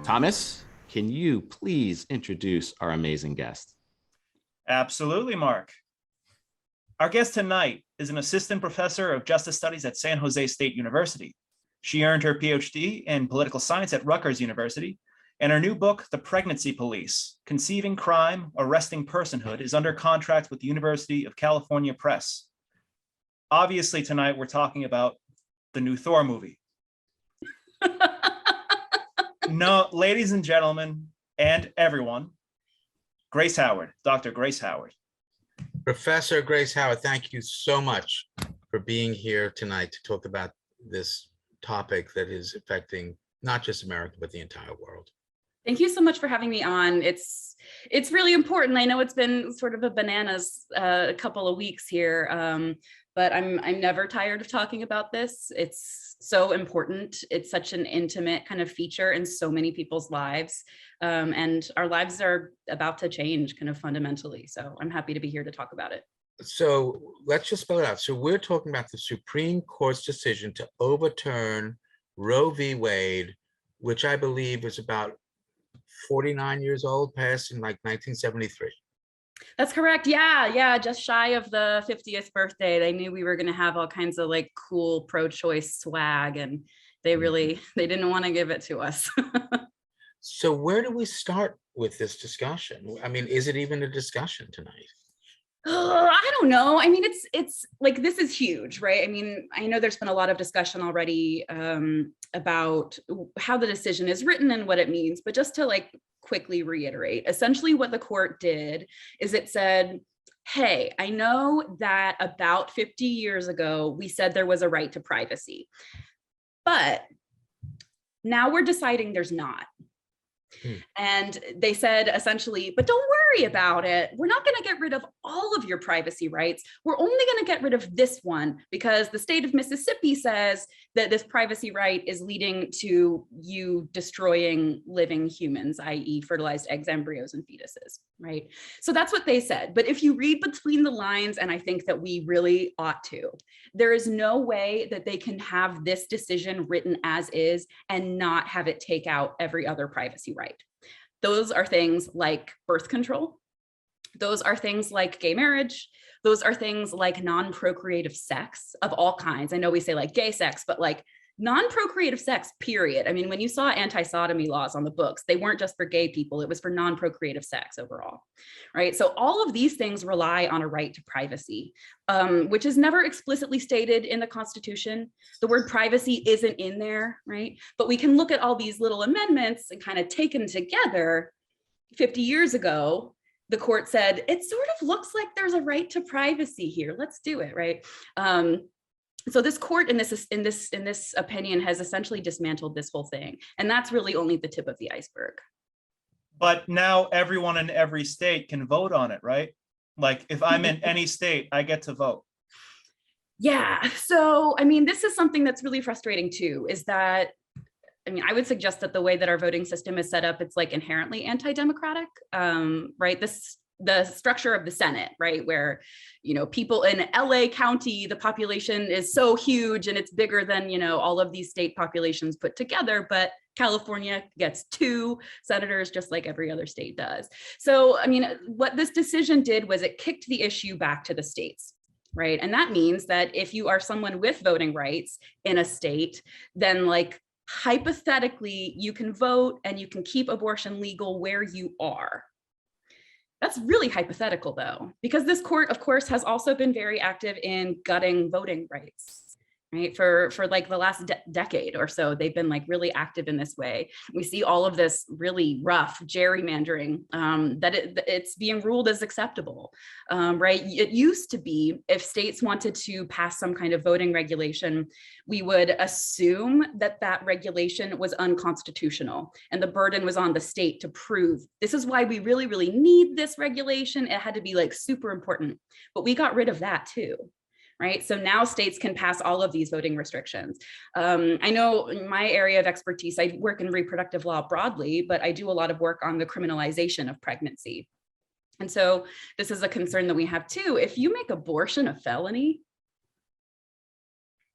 Thomas, can you please introduce our amazing guest? Absolutely, Mark. Our guest tonight is an assistant professor of justice studies at San Jose State University. She earned her PhD in political science at Rutgers University, and her new book, The Pregnancy Police: Conceiving Crime, Arresting Personhood, is under contract with the University of California Press. Obviously, tonight we're talking about the new Thor movie. No, ladies and gentlemen, and everyone, Grace Howard, Dr. Grace Howard. Professor Grace Howard, thank you so much for being here tonight to talk about this topic that is affecting not just America, but the entire world. Thank you so much for having me on. It's really important. I know it's been sort of a bananas a couple of weeks here, but I'm never tired of talking about this. It's so important. It's such an intimate kind of feature in so many people's lives, and our lives are about to change kind of fundamentally. So I'm happy to be here to talk about it. So let's just spell it out. So we're talking about the Supreme Court's decision to overturn Roe v. Wade, which I believe is about 49 years old, passed in like 1973. That's correct. Yeah. Just shy of the 50th birthday. They knew we were going to have all kinds of like cool pro-choice swag, and they didn't want to give it to us. So where do we start with this discussion? I mean, is it even a discussion tonight? I don't know. I mean, it's like, this is huge, right? I mean, I know there's been a lot of discussion already about how the decision is written and what it means, but just to like quickly reiterate, essentially what the court did is it said, hey, I know that about 50 years ago, we said there was a right to privacy, but now we're deciding there's not. And they said essentially, but don't worry about it. We're not going to get rid of all of your privacy rights. We're only going to get rid of this one because the state of Mississippi says that this privacy right is leading to you destroying living humans, i.e. fertilized eggs, embryos, and fetuses, right? So that's what they said. But if you read between the lines, and I think that we really ought to, there is no way that they can have this decision written as is and not have it take out every other privacy right. Those are things like birth control. Those are things like gay marriage. Those are things like non-procreative sex of all kinds. I know we say like gay sex, but like non-procreative sex, period. I mean, when you saw anti-sodomy laws on the books, they weren't just for gay people, it was for non-procreative sex overall, right? So all of these things rely on a right to privacy, which is never explicitly stated in the Constitution. The word privacy isn't in there, right? But we can look at all these little amendments and kind of taken together. 50 years ago, the court said, it sort of looks like there's a right to privacy here. Let's do it, right? So this court in this opinion has essentially dismantled this whole thing. And that's really only the tip of the iceberg. But now everyone in every state can vote on it, right? Like if I'm in any state, I get to vote. Yeah, so I mean, this is something that's really frustrating too, is that, I mean, I would suggest that the way that our voting system is set up, it's like inherently anti-democratic, right? The structure of the Senate, right? Where, you know, people in LA County, the population is so huge and it's bigger than, you know, all of these state populations put together, but California gets 2 senators just like every other state does. So, I mean, what this decision did was it kicked the issue back to the states, right? And that means that if you are someone with voting rights in a state, then like hypothetically, you can vote and you can keep abortion legal where you are. That's really hypothetical though, because this court, of course, has also been very active in gutting voting rights, right? For like the last decade or so, they've been like really active in this way. We see all of this really rough gerrymandering that it's being ruled as acceptable, right? It used to be if states wanted to pass some kind of voting regulation, we would assume that that regulation was unconstitutional and the burden was on the state to prove this is why we really, really need this regulation. It had to be like super important, but we got rid of that too. Right. So now states can pass all of these voting restrictions. I know in my area of expertise, I work in reproductive law broadly, but I do a lot of work on the criminalization of pregnancy. And so this is a concern that we have too. If you make abortion a felony,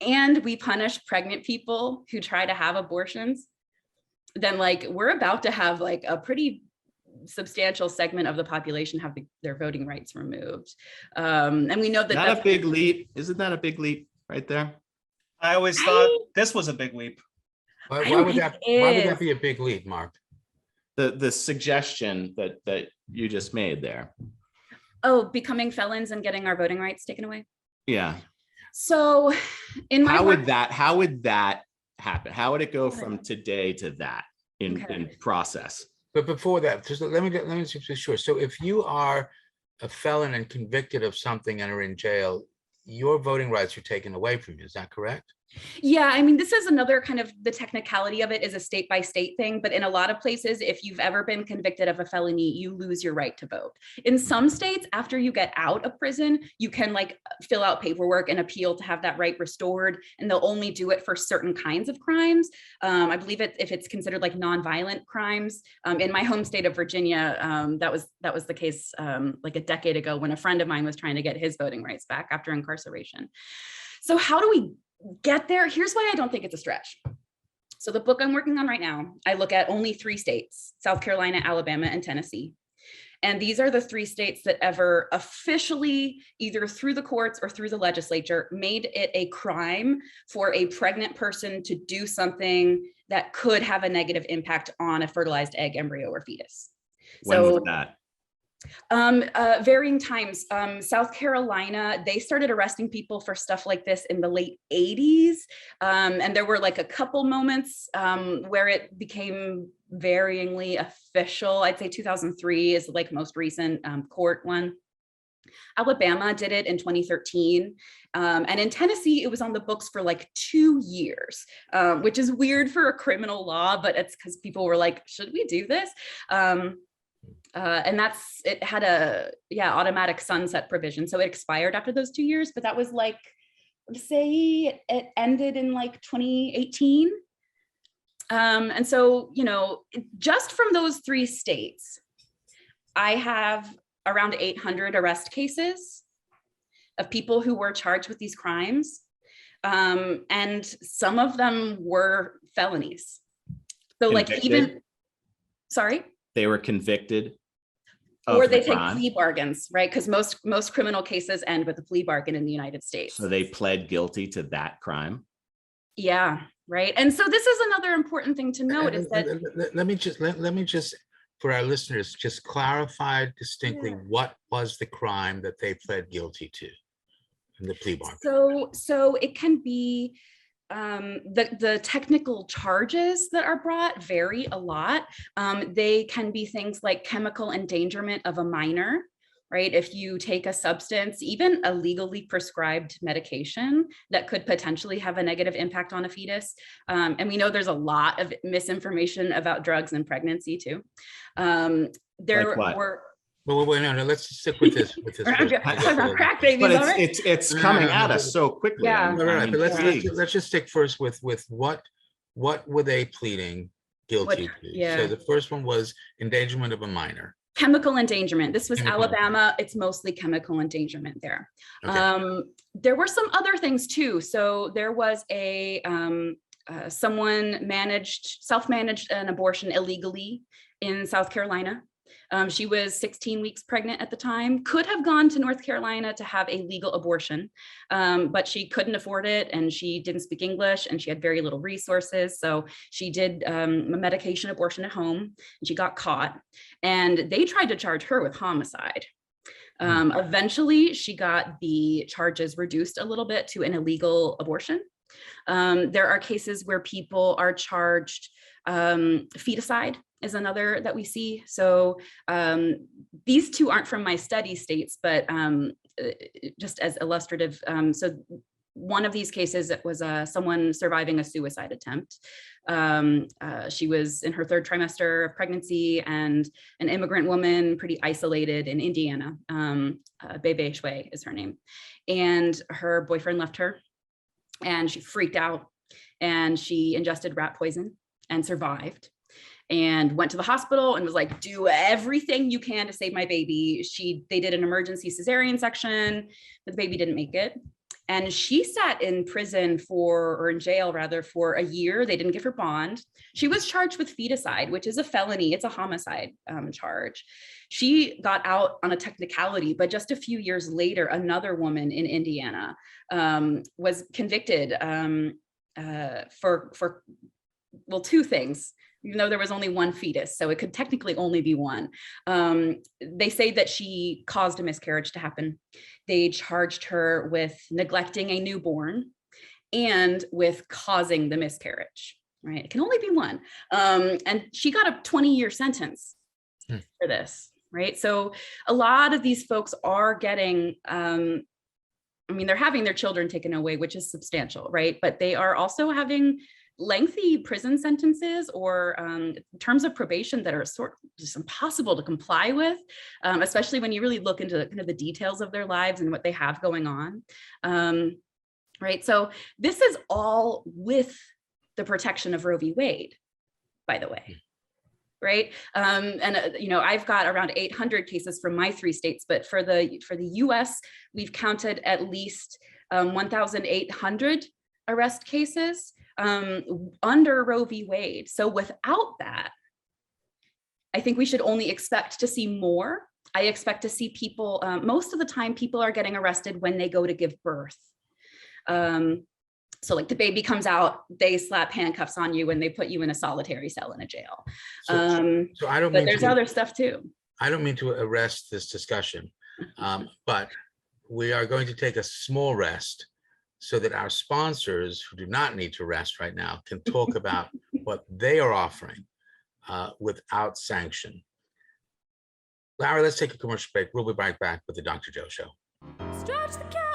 and we punish pregnant people who try to have abortions, then like we're about to have like a pretty substantial segment of the population have their voting rights removed. And we know that Not that's a big leap. Isn't that a big leap right there? I always thought this was a big leap. Why, I why don't would think that, it why would is. that be a big leap, Mark? The suggestion that you just made there. Oh, becoming felons and getting our voting rights taken away. Yeah. So in my How work, would that happen? How would it go from today to that in process? But before that, just let me just be sure. So if you are a felon and convicted of something and are in jail, your voting rights are taken away from you. Is that correct? yeah, I mean, this is another kind of the technicality of it is a state by state thing. But in a lot of places, if you've ever been convicted of a felony, you lose your right to vote. In some states, after you get out of prison, you can like fill out paperwork and appeal to have that right restored. And they'll only do it for certain kinds of crimes. I believe if it's considered like nonviolent crimes. In my home state of Virginia, that was the case like a decade ago when a friend of mine was trying to get his voting rights back after incarceration. So how do we get there? Here's why I don't think it's a stretch. So the book I'm working on right now, I look at only 3 states, South Carolina, Alabama, and Tennessee. And these are the 3 states that ever officially, either through the courts or through the legislature, made it a crime for a pregnant person to do something that could have a negative impact on a fertilized egg, embryo, or fetus. When was that? Varying times. South Carolina, they started arresting people for stuff like this in the late 80s. And there were like a couple moments where it became varyingly official. I'd say 2003 is like most recent court one. Alabama did it in 2013. And in Tennessee, it was on the books for like 2 years, which is weird for a criminal law, but it's because people were like, should we do this? And it had a automatic sunset provision. So it expired after those 2 years, but that was like, say it ended in like 2018. And so, you know, just from those 3 states, I have around 800 arrest cases of people who were charged with these crimes. And some of them were felonies. So Convicted? like even, sorry? They were convicted. Or they take plea bargains, right? Because most criminal cases end with a plea bargain in the United States. So they pled guilty to that crime. Yeah, right. And so this is another important thing to note is that let me just for our listeners just clarify distinctly what was the crime that they pled guilty to in the plea bargain. So it can be the technical charges that are brought vary a lot. They can be things like chemical endangerment of a minor, right? If you take a substance, even a legally prescribed medication that could potentially have a negative impact on a fetus. And we know there's a lot of misinformation about drugs and pregnancy too. There were Well, wait, no, let's stick with this. about crack babies, but it's coming at us so quickly. Yeah. But let's just stick first with what were they pleading guilty to? Yeah. So the first one was endangerment of a minor. Chemical endangerment. This was Chemical. Alabama. It's mostly chemical endangerment there. Okay. There were some other things too. So there was someone self-managed an abortion illegally in South Carolina. She was 16 weeks pregnant at the time, could have gone to North Carolina to have a legal abortion, but she couldn't afford it and she didn't speak English and she had very little resources. So she did a medication abortion at home and she got caught and they tried to charge her with homicide. Eventually, she got the charges reduced a little bit to an illegal abortion. There are cases where people are charged feticide is another that we see. So these 2 aren't from my study states, but just as illustrative. So one of these cases, it was someone surviving a suicide attempt. She was in her 3rd trimester of pregnancy and an immigrant woman, pretty isolated in Indiana. Bebe Shui is her name. And her boyfriend left her and she freaked out and she ingested rat poison and survived. And went to the hospital and was like, do everything you can to save my baby. They did an emergency cesarean section, but the baby didn't make it. And she sat in prison or in jail rather, for a year. They didn't give her bond. She was charged with feticide, which is a felony. It's a homicide charge. She got out on a technicality, but just a few years later, another woman in Indiana was convicted for well, two things, even though there was only one fetus, so it could technically only be one. They say that she caused a miscarriage to happen. They charged her with neglecting a newborn and with causing the miscarriage, right? It can only be one. And she got a 20-year sentence for this, right? So a lot of these folks are getting, I mean, they're having their children taken away, which is substantial, right? But they are also having lengthy prison sentences or terms of probation that are sort of just impossible to comply with, especially when you really look into kind of the details of their lives and what they have going on, right? So this is all with the protection of Roe v. Wade, by the way. Right. You know, I've got around 800 cases from my 3 states, but for the US, we've counted at least 1,800 arrest cases under Roe v. Wade. So without that, I think we should only expect to see more. I expect to see people, most of the time, people are getting arrested when they go to give birth. So like the baby comes out, they slap handcuffs on you and they put you in a solitary cell in a jail. So I don't but mean there's other stuff too. I don't mean to arrest this discussion, but we are going to take a small rest so that our sponsors, who do not need to rest right now, can talk about what they are offering without sanction. Larry, let's take a commercial break. We'll be right back with the Dr. Joe Show. Stretch the cat.